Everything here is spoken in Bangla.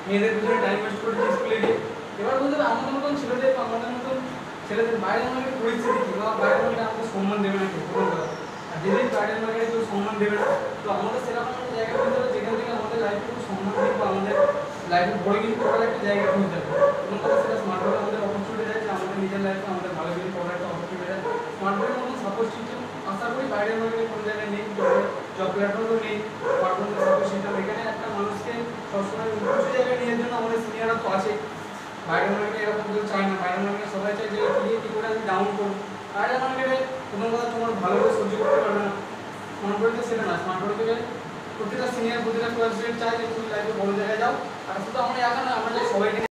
মেয়েদের পিছনে টাইম ওয়েস্ট করছে স্কুলে গিয়ে। এবার বলতে হবে আমাদের মতন ছেলেদের বা আমাদের মতন ছেলেদের বাইরের মার্কেটে পরিস্থিতি কী বা বাইরের মার্কেটে আমাদের সম্মান দেবে না কেউ প্রথম কথা। আর যেদিন বাইরের মার্কেটে কেউ সম্মান দেবে না, তো আমাদের সেরকম একটা জায়গা খুঁজতে হবে যেখান থেকে আমাদের লাইফে খুব সম্মান দিক বা আমাদের লাইফে বড় কিছু করার একটা জায়গা খুঁজতে হবে। প্রথম কথা সেটা স্মার্ট ওয়ার্কে আমাদের অপরচুনিটি যাচ্ছে, আমাদের নিজের লাইফে আমাদের ভালো কিছু করার একটা অপরচুনিটি যাচ্ছে। স্মার্ট ওয়ার্কের মতন সাপোর্ট সিস্টেম আশা করি বাইরের মার্কেটে কোনো জায়গায় নেই, জব প্ল্যাটফর্মও নেই। স্মার্ট ওয়ার্কের সাপোর্ট সিস্টেম এখানে একটা মানুষকে সবসময় উঁচু জায়গায় নিয়ে জন্য আমাদের সিনিয়ররা তো আছে। বাইরের মার্কেটে এরকম কেউ চায় না, বাইরের মার্কেটে সবাই চায় যে কী করে আমি ডাউন করবো। বাইরের মার্কেটে প্রথম কথা তোমার ভালো করে সহ্য করতে পারবে না। স্মার্ট ওয়ার্কে সেটা না, স্মার্ট ওয়ার্কে প্রতিটা সিনিয়র প্রতিটা ক্লাসমেট চায় যে তুমি লাইফে বড় জায়গায়